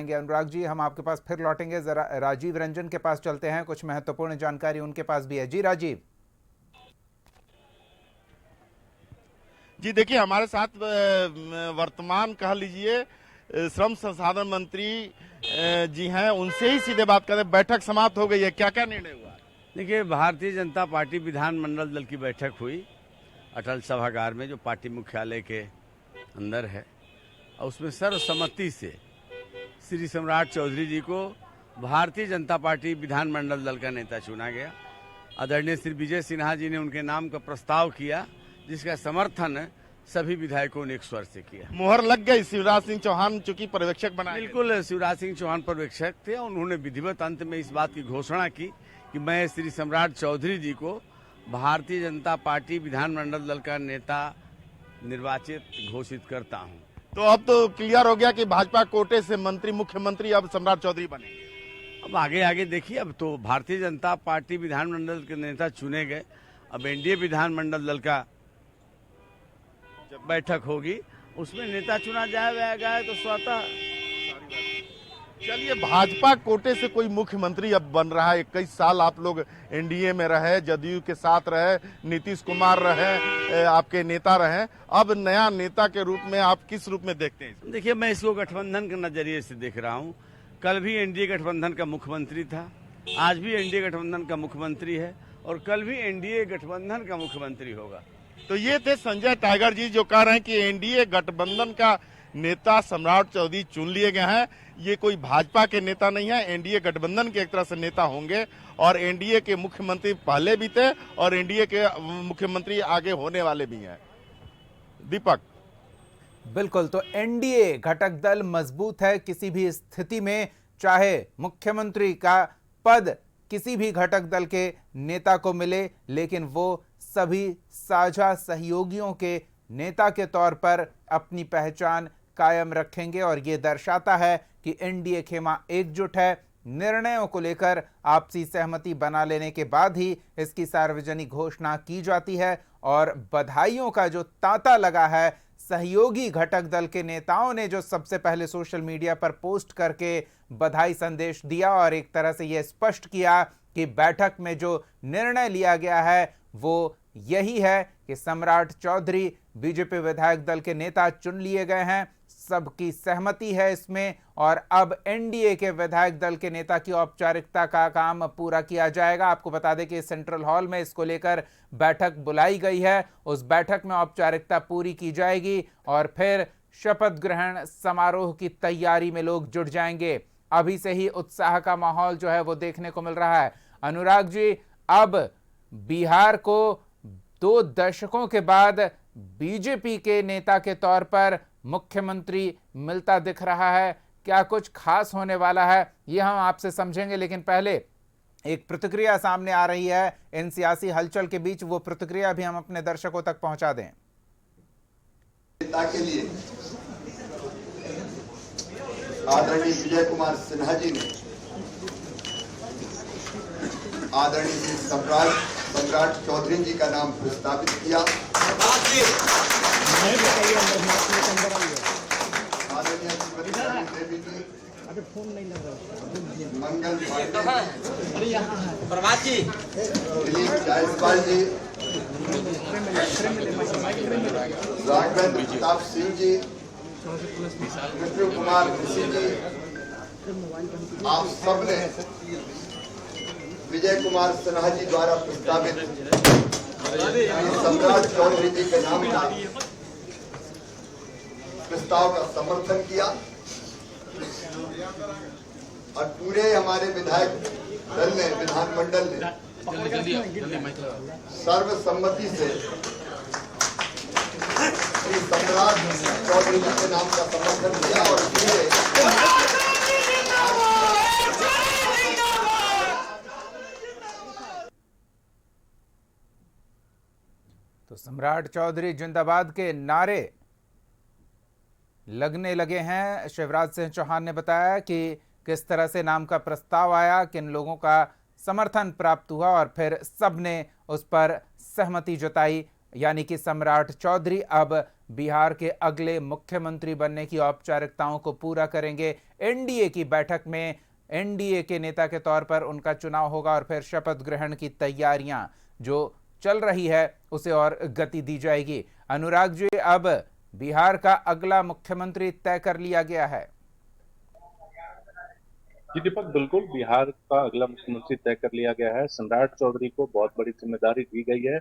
जाएंगे। अनुराग जी, हम आपके पास फिर लौटेंगे, जरा राजीव रंजन के पास चलते हैं, कुछ महत्वपूर्ण जानकारी उनके पास भी है। जी राजीव। जी देखिए, हमारे साथ वर्तमान कह लीजिए श्रम संसाधन मंत्री जी हैं, उनसे ही सीधे बात करें। बैठक समाप्त हो गई है, क्या क्या निर्णय हुआ? देखिए, भारतीय जनता पार्टी विधानमंडल दल की बैठक हुई अटल सभागार में, जो पार्टी मुख्यालय के अंदर है, और उसमें सर्वसम्मति से श्री सम्राट चौधरी जी को भारतीय जनता पार्टी विधानमंडल दल का नेता चुना गया। आदरणीय श्री विजय सिन्हा जी ने उनके नाम का प्रस्ताव किया, जिसका समर्थन सभी विधायकों ने एक स्वर से किया। मुहर लग गई। शिवराज सिंह चौहान चूंकि पर्यवेक्षक बनाए, बिल्कुल, शिवराज सिंह चौहान पर्यवेक्षक थे। उन्होंने विधिवत अंत में इस बात की घोषणा की कि मैं श्री सम्राट चौधरी जी को भारतीय जनता पार्टी विधानमंडल दल का नेता निर्वाचित घोषित करता हूं। तो अब तो क्लियर हो गया कि भाजपा कोटे से मंत्री मुख्यमंत्री अब सम्राट चौधरी बने। अब आगे आगे देखिए, अब तो भारतीय जनता पार्टी विधानमंडल के नेता चुने गए। अब एनडीए विधानमंडल दल का जब बैठक होगी, उसमें नेता चुना जाएगा तो स्वतः। चलिए, भाजपा कोटे से कोई मुख्यमंत्री अब बन रहा है। 21 साल आप लोग एनडीए में रहे, जदयू के साथ रहे, नीतीश कुमार रहे, आपके नेता रहे। अब नया नेता के रूप में आप किस रूप में देखते हैं? देखिए, मैं इसको गठबंधन के नजरिए से देख रहा हूँ। कल भी एनडीए गठबंधन का मुख्यमंत्री था, आज भी एनडीए गठबंधन का मुख्यमंत्री है, और कल भी एनडीए गठबंधन का मुख्यमंत्री होगा। तो ये थे संजय टाइगर जी, जो कह रहे हैं कि एनडीए गठबंधन का नेता सम्राट चौधरी चुन लिए गए हैं। ये कोई भाजपा के नेता नहीं है, एनडीए गठबंधन के एक तरह से नेता होंगे, और एनडीए के मुख्यमंत्री पहले भी थे और एनडीए के मुख्यमंत्री आगे होने वाले भी हैं। दीपक। बिल्कुल, तो एनडीए घटक दल मजबूत है। किसी भी स्थिति में चाहे मुख्यमंत्री का पद किसी भी घटक दल के नेता को मिले, लेकिन वो सभी साझा सहयोगियों के नेता के तौर पर अपनी पहचान कायम रखेंगे। और ये दर्शाता है कि एनडीए खेमा एकजुट है। निर्णयों को लेकर आपसी सहमति बना लेने के बाद ही इसकी सार्वजनिक घोषणा की जाती है। और बधाइयों का जो तांता लगा है, सहयोगी घटक दल के नेताओं ने जो सबसे पहले सोशल मीडिया पर पोस्ट करके बधाई संदेश दिया और एक तरह से यह स्पष्ट किया कि बैठक में जो निर्णय लिया गया है वो यही है कि सम्राट चौधरी बीजेपी विधायक दल के नेता चुन लिए गए हैं। सबकी सहमति है इसमें, और अब एनडीए के विधायक दल के नेता की औपचारिकता का काम पूरा किया जाएगा। आपको बता दें कि सेंट्रल हॉल में इसको लेकर बैठक बुलाई गई है। उस बैठक में औपचारिकता पूरी की जाएगी और फिर शपथ ग्रहण समारोह की तैयारी में लोग जुट जाएंगे। अभी से ही उत्साह का माहौल जो है वो देखने को मिल रहा है। अनुराग जी, अब बिहार को 2 दशकों के बाद बीजेपी के नेता के तौर पर मुख्यमंत्री मिलता दिख रहा है। क्या कुछ खास होने वाला है, यह हम आपसे समझेंगे, लेकिन पहले एक प्रतिक्रिया सामने आ रही है इन सियासी हलचल के बीच। वो प्रतिक्रिया भी हम अपने दर्शकों तक पहुंचा दें। नेता के लिए आदरणीय विजय कुमार सिन्हा जी ने आदरणीय सम्राट चौधरी जी का नाम प्रस्तावित किया। मंगल प्रभात जी, दिलीप जायसवाल जी, राघवेंद्र प्रताप सिंह जी, विष्णु कुमार ऋषि जी, आप सबने विजय कुमार सिन्हा जी द्वारा प्रस्तावित सम्राट चौधरी जी के नाम का प्रस्ताव का समर्थन किया और पूरे हमारे विधायक दल ने, विधानमंडल ने सर्वसम्मति से श्री सम्राट चौधरी जी के नाम का समर्थन किया। और तो सम्राट चौधरी जिंदाबाद के नारे लगने लगे हैं। शिवराज सिंह चौहान ने बताया कि किस तरह से नाम का प्रस्ताव आया, किन लोगों का समर्थन प्राप्त हुआ और फिर सबने उस पर सहमति जताई, यानी कि सम्राट चौधरी अब बिहार के अगले मुख्यमंत्री बनने की औपचारिकताओं को पूरा करेंगे। एनडीए की बैठक में एनडीए के नेता के तौर पर उनका चुनाव होगा और फिर शपथ ग्रहण की तैयारियां जो चल रही है उसे और गति दी जाएगी। अनुराग जी, अब बिहार का अगला मुख्यमंत्री तय कर लिया गया है। जी दीपक, बिल्कुल बिहार का अगला मुख्यमंत्री तय कर लिया गया है। सम्राट चौधरी को बहुत बड़ी जिम्मेदारी दी गई है।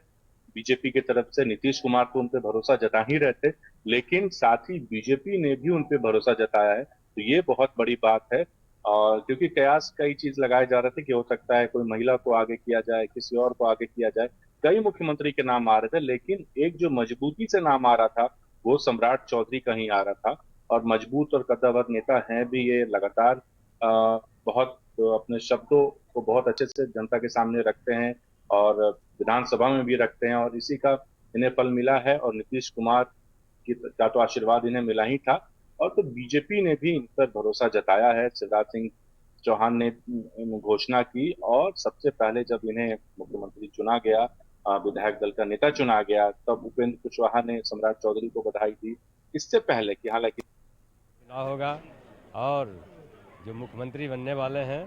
बीजेपी की तरफ से नीतीश कुमार तो उन पे भरोसा जता ही रहे थे, लेकिन साथ ही बीजेपी ने भी उन पे भरोसा जताया है, तो ये बहुत बड़ी बात है। और क्योंकि कयास कई चीज लगाए जा रहे थे कि हो सकता है कोई महिला को आगे किया जाए, किसी और को आगे किया जाए, कई मुख्यमंत्री के नाम आ रहे थे, लेकिन एक जो मजबूती से नाम आ रहा था वो सम्राट चौधरी का ही आ रहा था। और मजबूत और कद्दावर नेता हैं भी ये, लगातार बहुत अपने शब्दों को बहुत अच्छे से जनता के सामने रखते हैं और विधानसभा में भी रखते हैं, और इसी का इन्हें फल मिला है। और नीतीश कुमार का तो आशीर्वाद इन्हें मिला ही था, और तो बीजेपी ने भी इन पर भरोसा जताया है। शिवराज सिंह चौहान ने घोषणा की और सबसे पहले जब इन्हें मुख्यमंत्री चुना गया, विधायक दल का नेता चुना गया, तब उपेंद्र कुशवाहा ने सम्राट चौधरी को बधाई दी। इससे पहले कि हालांकि चुनाव होगा और जो मुख्यमंत्री बनने वाले हैं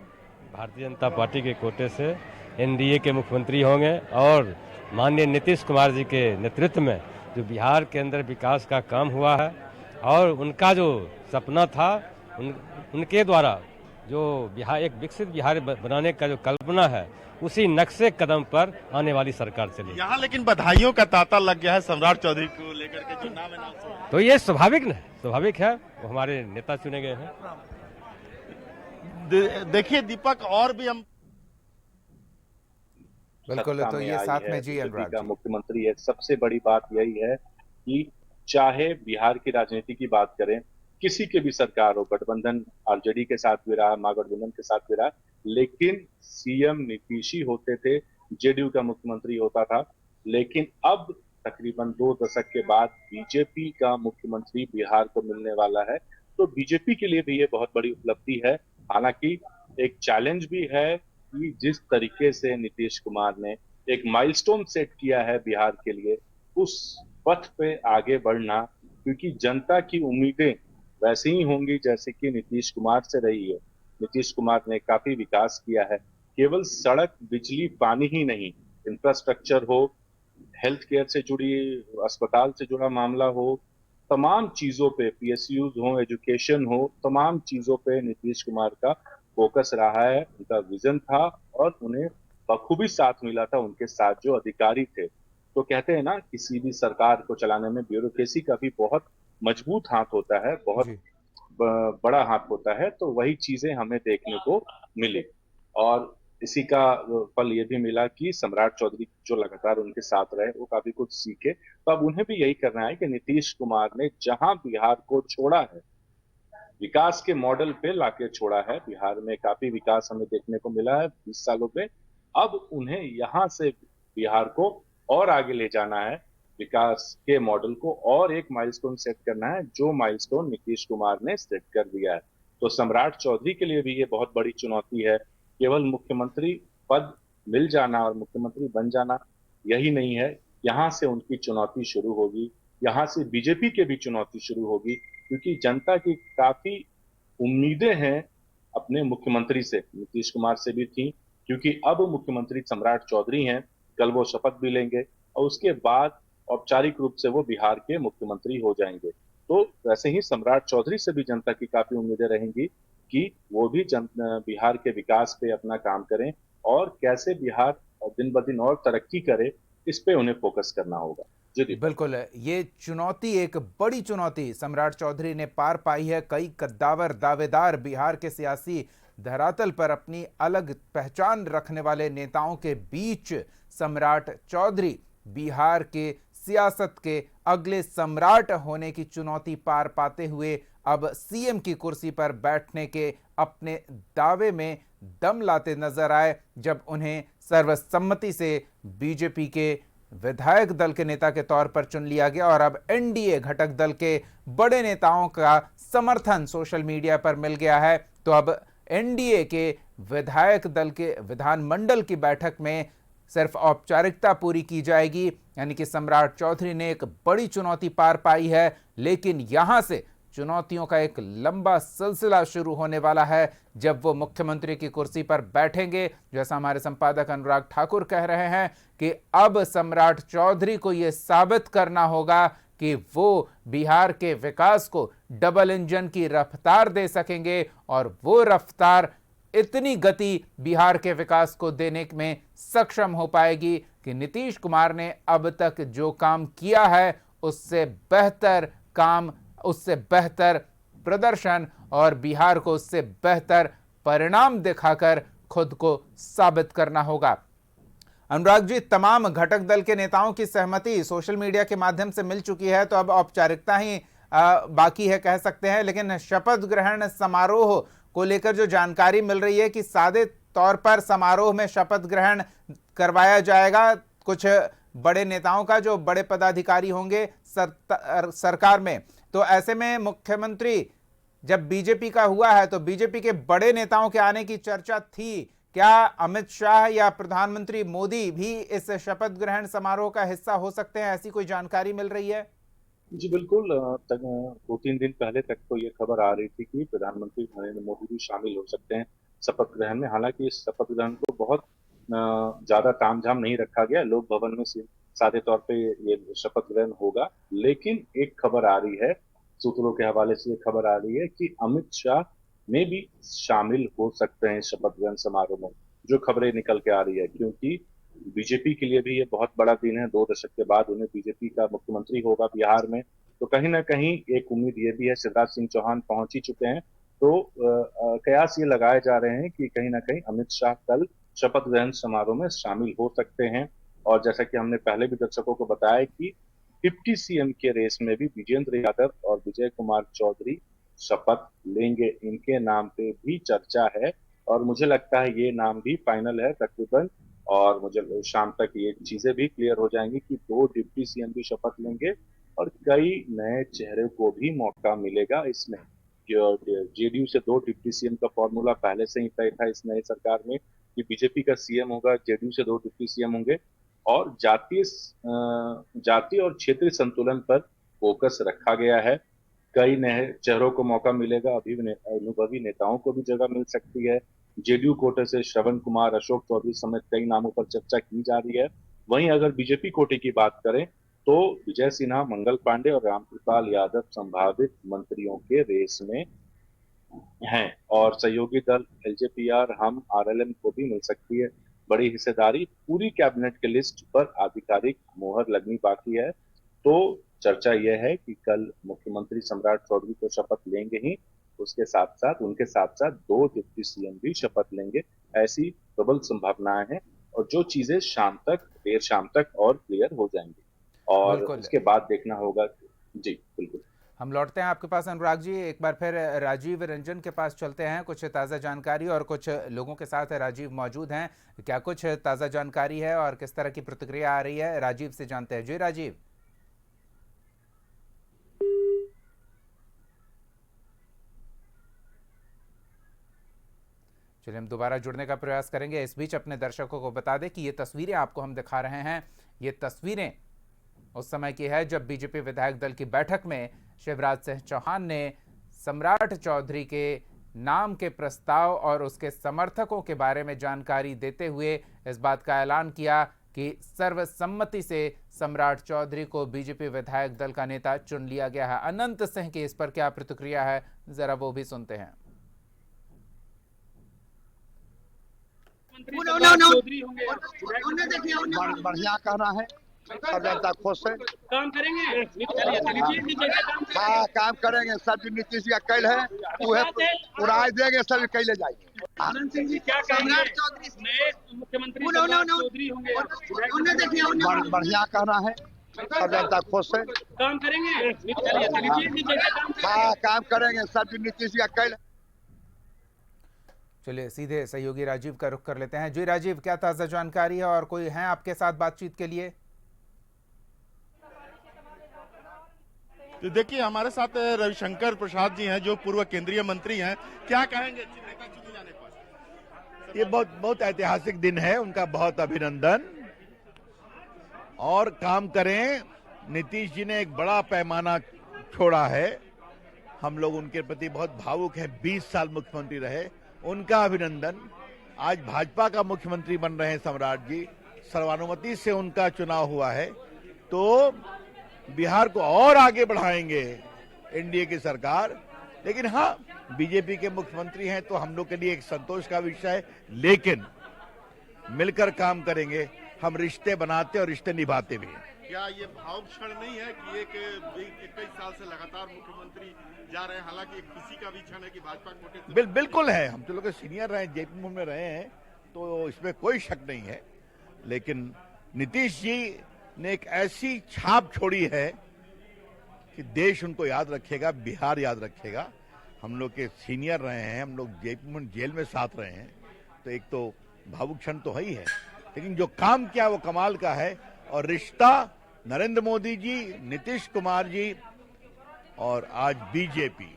भारतीय जनता पार्टी के कोटे से एनडीए के मुख्यमंत्री होंगे, और माननीय नीतीश कुमार जी के नेतृत्व में जो बिहार के अंदर विकास का काम हुआ है और उनका जो सपना था उनके द्वारा जो बिहार एक विकसित बिहार बनाने का जो कल्पना है, उसी नक्शे कदम पर आने वाली सरकार चली। यहाँ लेकिन बधाइयों का तांता लग गया है सम्राट चौधरी को लेकर के, जो नाम है तो ये स्वाभाविक है, वो हमारे नेता चुने गए हैं। देखिए दीपक, और भी हम बिल्कुल, तो ये साथ में जी अनुराग का मुख्यमंत्री है। सबसे बड़ी बात यही है कि चाहे बिहार की राजनीति की बात करें, किसी के भी सरकार हो, गठबंधन आरजेडी के साथ भी रहा, महागठबंधन के साथ भी रहा, लेकिन सीएम नीतीश ही होते थे, जेडीयू का मुख्यमंत्री होता था। लेकिन अब तकरीबन 2 दशक के बाद बीजेपी का मुख्यमंत्री बिहार को मिलने वाला है, तो बीजेपी के लिए भी ये बहुत बड़ी उपलब्धि है। हालांकि एक चैलेंज भी है कि जिस तरीके से नीतीश कुमार ने एक माइलस्टोन सेट किया है बिहार के लिए, उस पथ पे आगे बढ़ना, क्योंकि जनता की उम्मीदें वैसी ही होंगी जैसे कि नीतीश कुमार से रही है। नीतीश कुमार ने काफी विकास किया है, केवल सड़क, बिजली, पानी ही नहीं, इंफ्रास्ट्रक्चर हो, हेल्थ केयर से जुड़ी, अस्पताल से जुड़ा मामला हो, तमाम चीजों पे, पीएसयूज हो, एजुकेशन हो, तमाम चीजों पे नीतीश कुमार का फोकस रहा है। उनका विजन था और उन्हें बखूबी साथ मिला था उनके साथ जो अधिकारी थे। तो कहते हैं ना, किसी भी सरकार को चलाने में ब्यूरोक्रेसी का भी बहुत मजबूत हाथ होता है, बहुत बड़ा हाथ होता है। तो वही चीजें हमें देखने को मिली, और इसी का फल ये भी मिला कि सम्राट चौधरी जो लगातार उनके साथ रहे, वो काफी कुछ सीखे। तो अब उन्हें भी यही करना है कि नीतीश कुमार ने जहां बिहार को छोड़ा है, विकास के मॉडल पे लाके छोड़ा है। बिहार में काफी विकास हमें देखने को मिला है 20 सालों में। अब उन्हें यहाँ से बिहार को और आगे ले जाना है, विकास के मॉडल को और एक माइलस्टोन सेट करना है, जो माइलस्टोन नीतीश कुमार ने सेट कर दिया है। तो सम्राट चौधरी के लिए भी ये बहुत बड़ी चुनौती है। केवल मुख्यमंत्री पद मिल जाना और मुख्यमंत्री बन जाना यही नहीं है, यहाँ से उनकी चुनौती शुरू होगी, यहाँ से बीजेपी के भी चुनौती शुरू होगी, क्योंकि जनता की काफी उम्मीदें हैं अपने मुख्यमंत्री से, नीतीश कुमार से भी थी, क्योंकि अब मुख्यमंत्री सम्राट चौधरी हैं, कल वो शपथ भी लेंगे और उसके बाद औपचारिक रूप से वो बिहार के मुख्यमंत्री हो जाएंगे। तो वैसे ही सम्राट चौधरी से भी जनता की काफी उम्मीदें रहेंगी कि वो भी बिहार के विकास पे अपना काम करें और कैसे बिहार दिन ब दिन और तरक्की करे, इस पे उन्हें फोकस करना होगा। जी बिल्कुल, ये चुनौती, एक बड़ी चुनौती सम्राट चौधरी ने पार पाई है। कई कद्दावर दावेदार बिहार के सियासी धरातल पर अपनी अलग पहचान रखने वाले नेताओं के बीच सम्राट चौधरी बिहार के सियासत के अगले सम्राट होने की चुनौती पार पाते हुए अब सीएम की कुर्सी पर बैठने के अपने दावे में दम लाते नजर आए, जब उन्हें सर्वसम्मति से बीजेपी के विधायक दल के नेता के तौर पर चुन लिया गया और अब एनडीए घटक दल के बड़े नेताओं का समर्थन सोशल मीडिया पर मिल गया है। तो अब एनडीए के विधायक दल के विधानमंडल की बैठक में सिर्फ औपचारिकता पूरी की जाएगी। यानी कि सम्राट चौधरी ने एक बड़ी चुनौती पार पाई है, लेकिन यहां से चुनौतियों का एक लंबा सिलसिला शुरू होने वाला है जब वो मुख्यमंत्री की कुर्सी पर बैठेंगे। जैसा हमारे संपादक अनुराग ठाकुर कह रहे हैं कि अब सम्राट चौधरी को यह साबित करना होगा कि वो बिहार के विकास को डबल इंजन की रफ्तार दे सकेंगे, और वो रफ्तार इतनी गति बिहार के विकास को देने में सक्षम हो पाएगी कि नीतीश कुमार ने अब तक जो काम किया है उससे बेहतर काम, उससे बेहतर प्रदर्शन और बिहार को उससे बेहतर परिणाम दिखाकर खुद को साबित करना होगा। अनुराग जी, तमाम घटक दल के नेताओं की सहमति सोशल मीडिया के माध्यम से मिल चुकी है, तो अब औपचारिकता ही बाकी है कह सकते हैं। लेकिन शपथ ग्रहण समारोह को लेकर जो जानकारी मिल रही है कि सादे तौर पर समारोह में शपथ ग्रहण करवाया जाएगा कुछ बड़े नेताओं का, जो बड़े पदाधिकारी होंगे सरकार में। तो ऐसे में मुख्यमंत्री जब बीजेपी का हुआ है तो बीजेपी के बड़े नेताओं के आने की चर्चा थी। क्या अमित शाह या प्रधानमंत्री मोदी भी इस शपथ ग्रहण समारोह का हिस्सा हो सकते हैं, ऐसी कोई जानकारी मिल रही है? जी बिल्कुल। 2-3 दिन पहले तक तो ये खबर आ रही थी कि प्रधानमंत्री नरेंद्र मोदी भी शामिल हो सकते हैं शपथ ग्रहण में। हालांकि इस शपथ ग्रहण को बहुत ज्यादा तामझाम नहीं रखा गया, लोक भवन में सादे तौर पे ये शपथ ग्रहण होगा। लेकिन एक खबर आ रही है, सूत्रों के हवाले से खबर आ रही है कि अमित शाह में भी शामिल हो सकते हैं शपथ ग्रहण समारोह में, जो खबरें निकल के आ रही है। क्योंकि बीजेपी के लिए भी ये बहुत बड़ा दिन है, 2 दशक के बाद उन्हें बीजेपी का मुख्यमंत्री होगा बिहार में। तो कहीं ना कहीं एक उम्मीद ये भी है, शिवराज सिंह चौहान पहुंच ही चुके हैं, तो कयास ये लगाए जा रहे हैं कि कहीं ना कहीं अमित शाह कल शपथ ग्रहण समारोह में शामिल हो सकते हैं। और जैसा कि हमने पहले भी दर्शकों को बताया कि डिप्टी सीएम के रेस में भी विजेंद्र यादव और विजय कुमार चौधरी शपथ लेंगे, इनके नाम पे भी चर्चा है। और मुझे लगता है ये नाम भी फाइनल है तकरीबन, और मुझे शाम तक ये चीजें भी क्लियर हो जाएंगी कि 2 डिप्टी सीएम भी शपथ लेंगे और कई नए चेहरे को भी मौका मिलेगा इसमें। जेडीयू से 2 डिप्टी सीएम का फॉर्मूला पहले से ही तय था इस नई सरकार में कि बीजेपी का सीएम होगा, जेडीयू से 2 डिप्टी सीएम होंगे, और जातीय और क्षेत्रीय संतुलन पर फोकस रखा गया है। कई नए चेहरों को मौका मिलेगा, अनुभवी नेताओं को भी जगह मिल सकती है। जेडीयू कोटे से श्रवण कुमार, अशोक चौधरी समेत कई नामों पर चर्चा की जा रही है। वहीं अगर बीजेपी कोटे की बात करें तो विजय सिन्हा, मंगल पांडे और रामकृपाल यादव संभावित मंत्रियों के रेस में हैं, और सहयोगी दल एलजेपीआर, हम, आरएलएम को भी मिल सकती है बड़ी हिस्सेदारी। पूरी कैबिनेट के लिस्ट पर आधिकारिक मोहर लगनी बाकी है। तो चर्चा यह है कि कल मुख्यमंत्री सम्राट चौधरी तो शपथ लेंगे ही, उनके साथ साथ 2 डिप्टी सीएम भी शपथ लेंगे। ऐसी प्रबल संभावनाएं हैं, और जो चीजें देर शाम तक और क्लियर हो जाएंगी, और उसके बाद देखना होगा। जी बिल्कुल। हम लौटते हैं आपके पास अनुराग जी, एक बार फिर राजीव रंजन के पास चलते हैं। कुछ ताज़ा जानकारी और कुछ लोगों के साथ राजीव मौजूद हैं, क्या कुछ ताज़ा जानकारी है और किस तरह की प्रतिक्रिया आ रही है, राजीव से जानते हैं। जी राजीव। चलिए हम दोबारा जुड़ने का प्रयास करेंगे। इस बीच अपने दर्शकों को बता दें कि ये तस्वीरें आपको हम दिखा रहे हैं, ये तस्वीरें उस समय की है जब बीजेपी विधायक दल की बैठक में शिवराज सिंह चौहान ने सम्राट चौधरी के नाम के प्रस्ताव और उसके समर्थकों के बारे में जानकारी देते हुए इस बात का ऐलान किया कि सर्वसम्मति से सम्राट चौधरी को बीजेपी विधायक दल का नेता चुन लिया गया है। अनंत सिंह की इस पर क्या प्रतिक्रिया है, जरा वो भी सुनते हैं। बढ़िया कहना है, सब जनता खुश है। काम करेंगे, हाँ काम करेंगे। सब नीतीश का कैल है उड़ाई देंगे, सब कैले जाएंगे। आनंद सिंह जी क्या कहेंगे, नए मुख्यमंत्री चौधरी होंगे? बढ़िया कहना है, सब जनता खुश है। काम करेंगे, हाँ काम करेंगे। सब नीतीश का कैल। चलिए सीधे सहयोगी राजीव का रुख कर लेते हैं। जी राजीव, क्या ताज़ा जानकारी है और कोई है आपके साथ बातचीत के लिए? तो देखिए हमारे साथ रविशंकर प्रसाद जी हैं, जो पूर्व केंद्रीय मंत्री हैं। क्या कहेंगे नेता चुने जाने पर? ये बहुत ऐतिहासिक दिन है, उनका बहुत अभिनंदन। और काम करें। नीतीश जी ने एक बड़ा पैमाना छोड़ा है, हम लोग उनके प्रति बहुत भावुक हैं। 20 साल मुख्यमंत्री रहे, उनका अभिनंदन। आज भाजपा का मुख्यमंत्री बन रहे हैं सम्राट जी, सर्वानुमति से उनका चुनाव हुआ है, तो बिहार को और आगे बढ़ाएंगे एनडीए की सरकार। लेकिन हाँ, बीजेपी के मुख्यमंत्री हैं तो हम लोग के लिए एक संतोष का विषय है, लेकिन मिलकर काम करेंगे। हम रिश्ते बनाते और रिश्ते निभाते भी हैं। क्या ये भाव क्षण नहीं है कि एक 21 साल से लगातार मुख्यमंत्री जा रहे हैं, हालांकि किसी का भी क्षण है कि भाजपा कोटे से बिल्कुल है। हम तो लोग सीनियर रहे, जेपी में रहे हैं, तो इसमें कोई शक नहीं है। लेकिन नीतीश जी ने एक ऐसी छाप छोड़ी है कि देश उनको याद रखेगा, बिहार याद रखेगा। हम लोग के सीनियर रहे हैं, हम लोग जेपी जेल में साथ रहे हैं, तो एक तो भावुक क्षण तो है ही है, लेकिन जो काम किया वो कमाल का है। और रिश्ता नरेंद्र मोदी जी, नीतीश कुमार जी और आज बीजेपी,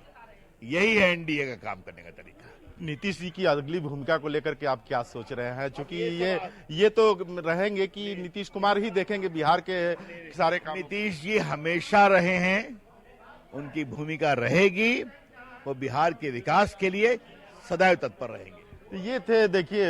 यही है एनडीए का काम करने का तरीका। नीतीश जी की अगली भूमिका को लेकर के आप क्या सोच रहे हैं? क्योंकि ये तो रहेंगे कि नीतीश कुमार ही देखेंगे बिहार के सारे काम। नीतीश जी हमेशा रहे हैं, उनकी भूमिका रहेगी, वो बिहार के विकास के लिए सदैव तत्पर रहेंगे। ये थे देखिए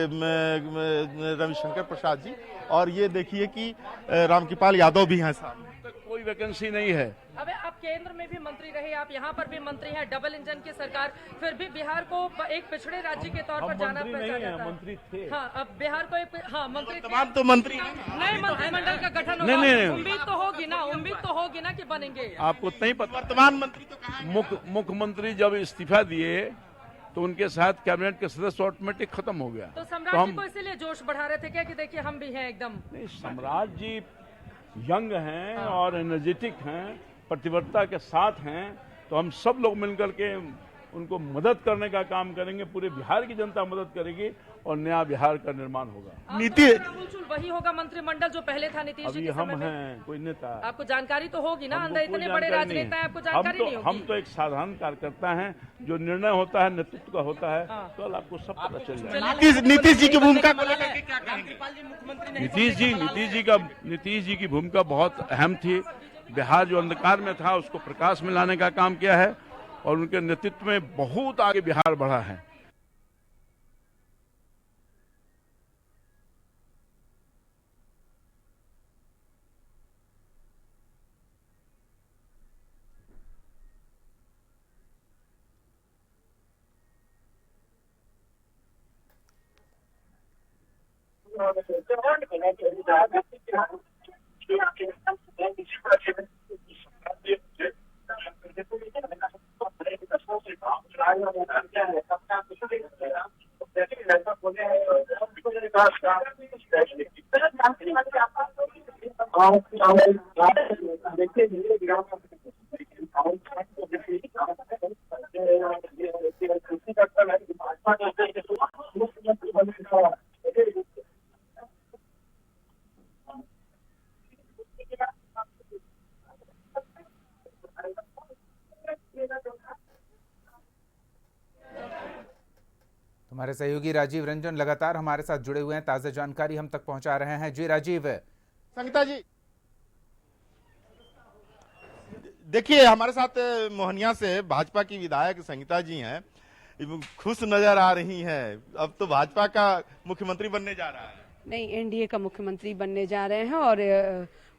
रविशंकर प्रसाद जी, और ये देखिए कि रामकृपाल यादव भी हैं साहब। कोई वैकेंसी नहीं है। अब आप केंद्र में भी मंत्री रहे, आप यहाँ पर भी मंत्री हैं, डबल इंजन की सरकार, फिर भी बिहार को एक पिछड़े राज्य के तौर पर जाना पहचाना जाता है। मंत्री थे। हाँ, अब बिहार को एक मंत्री तमाम तो मंत्री नए मंत्रिमंडल का गठन होगा। उम्मीद तो होगी ना कि बनेंगे। आपको नहीं पता, वर्तमान मंत्री तो कहाँ? मुख्यमंत्री जब इस्तीफा दिए तो उनके साथ कैबिनेट के सदस्य ऑटोमेटिक खत्म हो गया। तो सम्राट जी को इसीलिए जोश बढ़ा रहे थे क्या कि देखिए हम भी हैं एकदम? नहीं, सम्राट जी यंग हैं और एनर्जेटिक हैं, प्रतिबद्धता के साथ हैं, तो हम सब लोग मिलकर के उनको मदद करने का काम करेंगे। पूरे बिहार की जनता मदद करेगी और नया बिहार का निर्माण होगा। नीति वही होगा मंत्रिमंडल जो पहले था नीतीश जी के हम समय में। हैं कोई नेता, आपको जानकारी तो होगी ना, अंदर इतने बड़े जानकारी राजनेता हैं, आपको जानकारी नहीं होगी। हम तो एक साधारण कार्यकर्ता हैं, जो निर्णय होता है नेतृत्व का होता है, कल आपको सब पता चल जाएगा। नीतीश जी की भूमिका को लेकर के क्या कहेंगे? नीतीश जी की भूमिका बहुत अहम थी। बिहार जो अंधकार में था उसको प्रकाश में लाने का काम किया है और उनके नेतृत्व में बहुत आगे बिहार बढ़ा है। हमारे सहयोगी राजीव रंजन लगातार हमारे साथ जुड़े हुए हैं, ताज़ा जानकारी हम तक पहुंचा रहे हैं। जी राजीव। संगीता जी देखिए, हमारे साथ मोहनिया से भाजपा की विधायक संगीता जी हैं, खुश नजर आ रही हैं। अब तो भाजपा का मुख्यमंत्री बनने जा रहा है। नहीं, एनडीए का मुख्यमंत्री बनने जा रहे हैं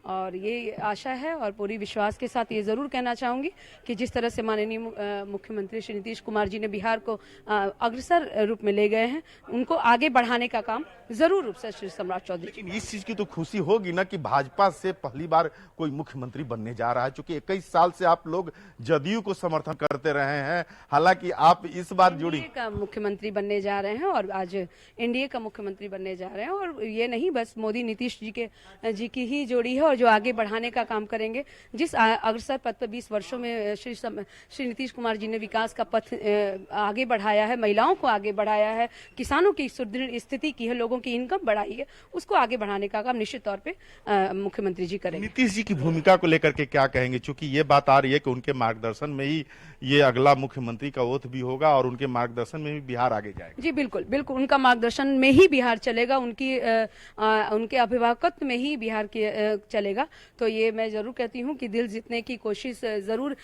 और ये आशा है और पूरी विश्वास के साथ ये जरूर कहना चाहूंगी कि जिस तरह से माननीय मुख्यमंत्री श्री नीतीश कुमार जी ने बिहार को अग्रसर रूप में ले गए हैं, उनको आगे बढ़ाने का काम जरूर रूप से श्री सम्राट चौधरी। लेकिन इस चीज की तो खुशी होगी ना कि भाजपा से पहली बार कोई मुख्यमंत्री बनने जा रहा है, क्योंकि 21 साल से आप लोग जदयू को समर्थन करते रहे हैं, हालांकि आप इस बार जुड़ी का मुख्यमंत्री बनने जा रहे हैं और आज एनडीए का मुख्यमंत्री बनने जा रहे हैं। और ये नहीं बस मोदी नीतीश जी की ही जोड़ी है और जो आगे बढ़ाने का काम करेंगे। जिस अग्रसर पथ पर 20 वर्षों में श्री नीतीश कुमार जी ने विकास का पथ आगे बढ़ाया है, महिलाओं को आगे बढ़ाया है, किसानों की सुदृढ़ स्थिति की है, लोगों की इनकम बढ़ाई है, उसको आगे बढ़ाने का काम निश्चित तौर पे मुख्यमंत्री जी करेंगे। नीतीश जी की भूमिका को लेकर के क्या कहेंगे, क्योंकि ये बात आ रही है कि उनके मार्गदर्शन में ही ये अगला मुख्यमंत्री का ओथ भी होगा और उनके मार्गदर्शन में ही बिहार आगे जाएगा। जी बिल्कुल बिल्कुल, उनका मार्गदर्शन में ही बिहार चलेगा, उनके अभिभावकत्व में ही बिहार के चलेगा। चलेगा। तो ये मैं जरूर कहती हूँ कि दिल जीतने की कोशिश जरूर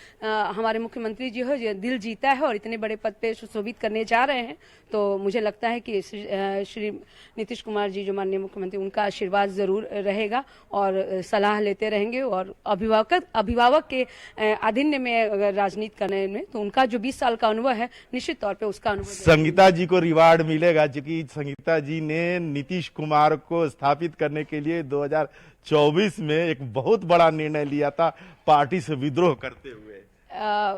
हमारे मुख्यमंत्री जी हो, जो दिल जीता है और इतने बड़े पद पे सुशोभित करने जा रहे हैं। तो मुझे लगता है कि श्री नीतीश कुमार जी जो माननीय मुख्यमंत्री, उनका आशीर्वाद जरूर रहेगा और सलाह लेते रहेंगे। और अभिभावक के अधीन में अगर राजनीति करने में, तो उनका जो 20 साल का अनुभव है, निश्चित तौर पे उसका अनुभव संगीता जी को रिवार्ड मिलेगा, क्योंकि संगीता जी ने नीतीश कुमार को स्थापित करने के लिए 2024 में एक बहुत बड़ा निर्णय लिया था, पार्टी से विद्रोह करते हुए।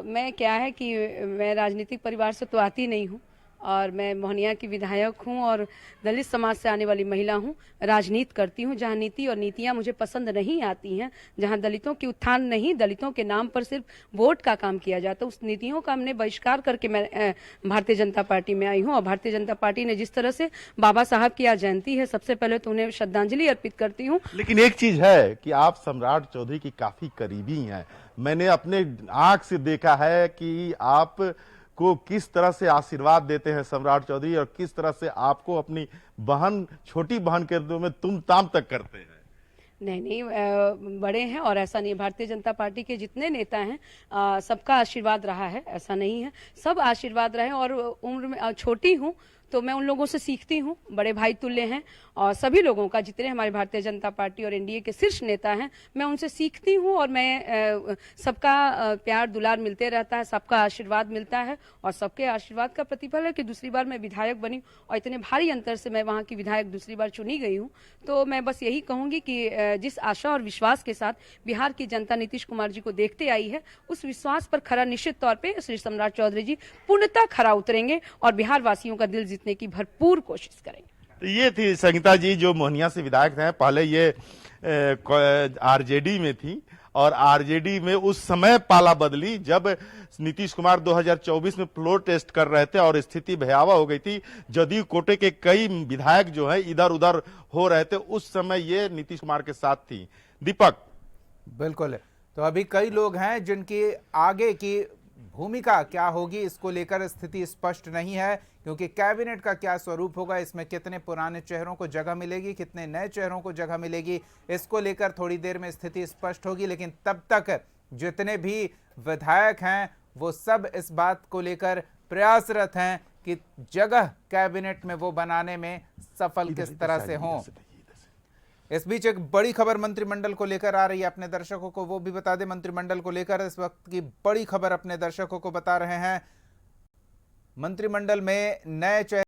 मैं क्या है कि मैं राजनीतिक परिवार से तो आती नहीं हूँ और मैं मोहनिया की विधायक हूँ और दलित समाज से आने वाली महिला हूँ। राजनीति करती हूँ जहाँ नीति और नीतियाँ मुझे पसंद नहीं आती हैं, जहाँ दलितों की उत्थान नहीं, दलितों के नाम पर सिर्फ वोट का काम किया जाता, उस नीतियों का हमने बहिष्कार करके मैं भारतीय जनता पार्टी में आई हूँ। और भारतीय जनता पार्टी ने जिस तरह से बाबा साहब की आज जयंती है, सबसे पहले तो उन्हें श्रद्धांजलि अर्पित करती हूँ। लेकिन एक चीज है कि आप सम्राट चौधरी की काफी करीबी हैं। मैंने अपने आंख से देखा है कि आप को किस तरह से आशीर्वाद देते हैं सम्राट चौधरी, और किस तरह से आपको अपनी बहन, छोटी बहन के रूप में तुम ताम तक करते हैं। नहीं, बड़े हैं और ऐसा नहीं। भारतीय जनता पार्टी के जितने नेता हैं सबका आशीर्वाद रहा है, ऐसा नहीं है, सब आशीर्वाद रहे। और उम्र में छोटी हूँ तो मैं उन लोगों से सीखती हूँ, बड़े भाई तुल्य हैं। और सभी लोगों का, जितने हमारे भारतीय जनता पार्टी और एनडीए के शीर्ष नेता हैं, मैं उनसे सीखती हूँ। और मैं सबका प्यार दुलार मिलते रहता है, सबका आशीर्वाद मिलता है और सबके आशीर्वाद का प्रतिफल है कि दूसरी बार मैं विधायक बनी और इतने भारी अंतर से मैं वहाँ की विधायक दूसरी बार चुनी गई हूँ। तो मैं बस यही कहूँगी कि जिस आशा और विश्वास के साथ बिहार की जनता नीतीश कुमार जी को देखते आई है, उस विश्वास पर खरा निश्चित तौर पर श्री सम्राट चौधरी जी पूर्णतः खरा उतरेंगे और बिहार वासियों का दिल जीतने की भरपूर कोशिश करेंगे। तो ये थी संगीता जी जो मोहनिया से विधायक हैं। पहले ये आरजेडी में थी और आरजेडी में उस समय पाला बदली जब नीतीश कुमार 2024 में फ्लोर टेस्ट कर रहे थे और स्थिति भयावह हो गई थी। जदयू कोटे के कई विधायक जो है इधर उधर हो रहे थे, उस समय ये नीतीश कुमार के साथ थी। दीपक, बिल्कुल। तो अभी कई लोग हैं जिनकी आगे की भूमिका क्या होगी इसको लेकर स्थिति स्पष्ट नहीं है, क्योंकि कैबिनेट का क्या स्वरूप होगा, इसमें कितने पुराने चेहरों को जगह मिलेगी, कितने नए चेहरों को जगह मिलेगी, इसको लेकर थोड़ी देर में स्थिति स्पष्ट होगी। लेकिन तब तक जितने भी विधायक हैं वो सब इस बात को लेकर प्रयासरत हैं कि जगह कैबिनेट में वो बनाने में सफल किस तरह से हों। इस बीच एक बड़ी खबर मंत्रिमंडल को लेकर आ रही है अपने दर्शकों को, वो भी बता दें। मंत्रिमंडल को लेकर इस वक्त की बड़ी खबर अपने दर्शकों को बता रहे हैं। मंत्रिमंडल में नए चेहरे